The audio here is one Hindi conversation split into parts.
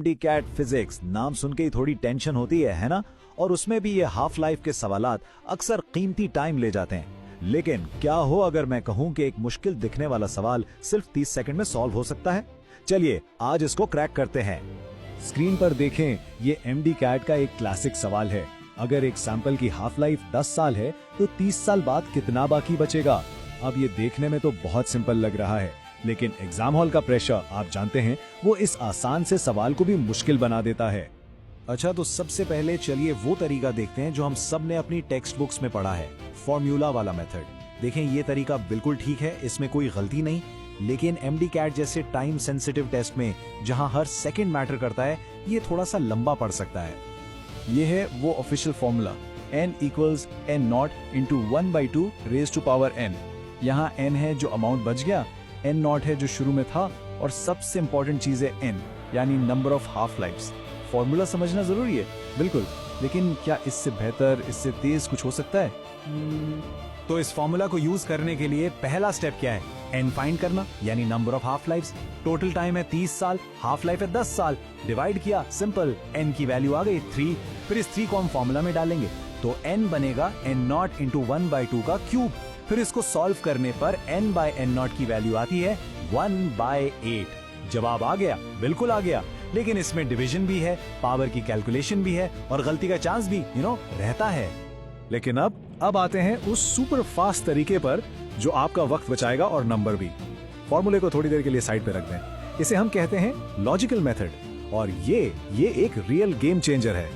एमडी कैट फिजिक्स नाम सुन के ही थोड़ी टेंशन होती है ना? और उसमें भी ये हाफ लाइफ के सवालात अक्सर कीमती टाइम ले जाते हैं। लेकिन क्या हो अगर मैं कहूं कि एक मुश्किल दिखने वाला सवाल सिर्फ 30 सेकंड में सॉल्व हो सकता है? चलिए आज इसको क्रैक करते हैं। स्क्रीन पर देखें, ये एमडी कैट का एक क्लासिक सवाल है। अगर एक सैंपल की हाफ लाइफ 10 साल है तो 30 साल बाद कितना बाकी बचेगा? अब ये देखने में तो बहुत सिंपल लग रहा है, लेकिन एग्जाम हॉल का प्रेशर आप जानते हैं, वो इस आसान से सवाल को भी मुश्किल बना देता है। अच्छा, तो सबसे पहले चलिए वो तरीका देखते हैं जो हम सब ने अपनी टेक्स्ट बुक्स में पढ़ा है, फॉर्मूला वाला मेथड। देखें, ये तरीका बिल्कुल ठीक है, इसमें कोई गलती नहीं। लेकिन एमडी कैट जैसे टाइम सेंसिटिव टेस्ट में जहां हर सेकंड मैटर करता है, ये थोड़ा सा लंबा पड़ सकता है। ये है वो official formula, n equals n not into 1/2 raise to power n। यहाँ n है जो अमाउंट बच गया, n नॉट है जो शुरू में था, और सबसे इंपॉर्टेंट चीज है n, यानी number of half lifes. Formula समझना जरूरी है, बिल्कुल, लेकिन क्या इससे बेहतर, इससे तेज कुछ हो सकता है? तो इस फॉर्मूला को यूज करने के लिए पहला स्टेप क्या है? n फाइंड करना, यानी number of half lifes. Total time है 30 साल, हाफ लाइफ है 10 साल। डिवाइड किया, सिंपल, n की वैल्यू आ गई 3। फिर इस 3 को हम फॉर्मूला में डालेंगे तो n बनेगा n नॉट इंटू 1/2 का क्यूब। फिर इसको सॉल्व करने पर n बाय n नॉट की वैल्यू आती है 1/8। जवाब आ गया, बिल्कुल आ गया, लेकिन इसमें डिवीजन भी है, पावर की कैलकुलेशन भी है, और गलती का चांस भी रहता है। लेकिन अब आते हैं उस सुपर फास्ट तरीके पर जो आपका वक्त बचाएगा और नंबर भी। फॉर्मूले को थोड़ी देर के लिए साइड पे रख दें। इसे हम कहते हैं लॉजिकल मेथड, और ये एक रियल गेम चेंजर है।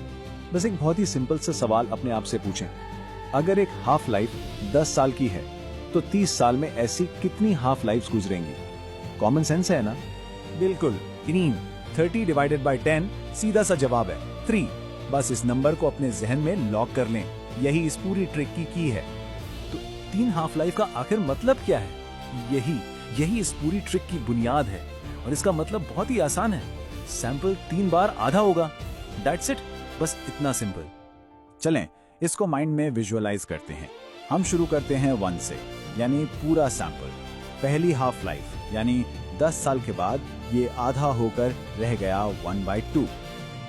बस एक बहुत ही सिंपल सा सवाल अपने आप से पूछें, अगर एक हाफ लाइफ 10 साल की है तो 30 साल में ऐसी कितनी हाफ लाइफ्स गुजरेंगी? कॉमन सेंस है ना? बिल्कुल, 3। 30 डिवाइडेड बाय 10 सीधा सा जवाब है 3। बस इस नंबर को अपने जहन में लॉक कर लें, यही इस पूरी ट्रिक की है। तो 3 हाफ लाइफ का आखिर मतलब क्या है? यही इस पूरी ट्रिक की बुनियाद है, और इसका मतलब बहुत ही आसान है। सैंपल 3 बार आधा होगा, दैट्स इट, बस इतना सिंपल। चलें इसको माइंड में विजुअलाइज करते हैं। हम शुरू करते हैं 1 से, यानी पूरा सैंपल। पहली हाफ लाइफ यानी 10 साल के बाद ये आधा होकर रह गया 1/2।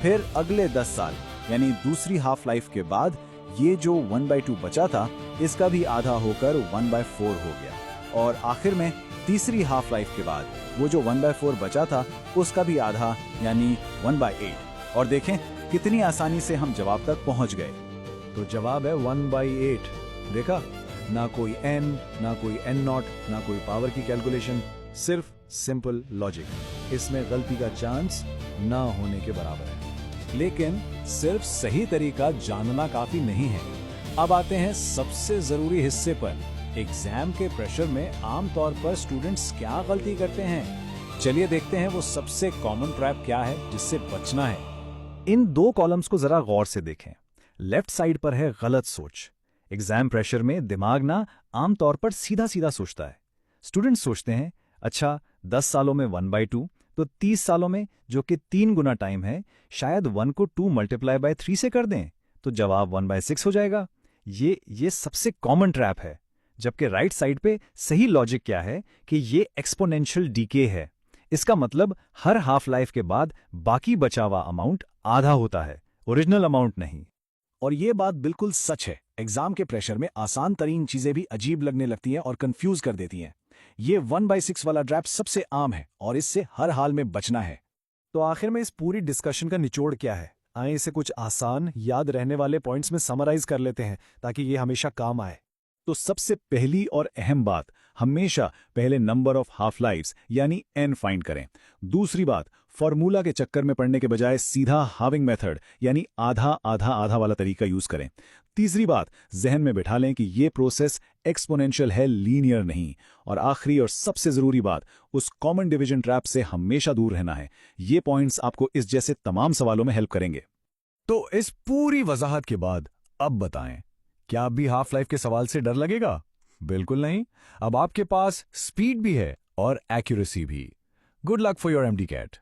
फिर अगले 10 साल यानी दूसरी हाफ लाइफ के बाद ये जो 1/2 बचा था, इसका भी आधा होकर 1/4 हो गया। और आखिर में तीसरी हाफ लाइफ के बाद वो जो 1/4 बचा था, उसका भी आधा यानी 1/8। और देखें कितनी आसानी से हम जवाब तक पहुंच गए। तो जवाब है 1/8। देखा, ना कोई n, ना कोई n नॉट, ना कोई पावर की कैलकुलेशन, सिर्फ सिंपल लॉजिक। इसमें गलती का चांस ना होने के बराबर है। लेकिन सिर्फ सही तरीका जानना काफी नहीं है। अब आते हैं सबसे जरूरी हिस्से पर। एग्जाम के प्रेशर में आमतौर पर स्टूडेंट्स क्या गलती करते हैं? चलिए देखते हैं वो सबसे कॉमन ट्रैप क्या है जिससे बचना है। इन 2 कॉलम्स को जरा गौर से देखें। लेफ्ट साइड पर है गलत सोच। एग्जाम प्रेशर में दिमाग ना आमतौर पर सीधा सीधा सोचता है। स्टूडेंट्स सोचते हैं, अच्छा 10 सालों में 1/2, तो 30 सालों में, जो कि 3 गुना टाइम है, शायद 1 को 2 मल्टीप्लाई बाय 3 से कर दें तो जवाब 1/6 हो जाएगा। ये सबसे कॉमन ट्रैप है। जबकि राइट साइड पे सही लॉजिक क्या है कि ये एक्सपोनेंशियल डीके है। इसका मतलब हर हाफ लाइफ के बाद बाकी बचा हुआ अमाउंट आधा होता है, ओरिजिनल अमाउंट नहीं। और ये बात बिल्कुल सच है। एग्जाम के प्रेशर में आसान तरीन चीजें भी अजीब लगने लगती हैं और कंफ्यूज कर देती हैं। ये 1/6 वाला ट्रैप सबसे आम है और इससे हर हाल में बचना है। तो आखिर में इस पूरी डिस्कशन का निचोड़ क्या है? आइए इसे कुछ आसान, याद रहने वाले पॉइंट्स में समराइज कर लेते हैं ताकि ये हमेशा काम आए। तो सबसे पहली और अहम बात, हमेशा पहले नंबर ऑफ हाफ लाइफ्स यानी n फाइंड करें। दूसरी बात, फॉर्मूला के चक्कर में पड़ने के बजाय सीधा हाविंग मेथड यानी आधा आधा आधा वाला तरीका यूज करें। तीसरी बात, जहन में बिठा लें कि ये प्रोसेस एक्सपोनेंशियल है, लीनियर नहीं। और आखिरी और सबसे जरूरी बात, उस कॉमन डिवीजन ट्रैप से हमेशा दूर रहना है। ये पॉइंट्स आपको इस जैसे तमाम सवालों में हेल्प करेंगे। तो इस पूरी वजाहत के बाद अब बताएं, क्या अब भी हाफ लाइफ के सवाल से डर लगेगा? बिल्कुल नहीं। अब आपके पास स्पीड भी है और एक्यूरेसी भी। Good luck for your MD cat.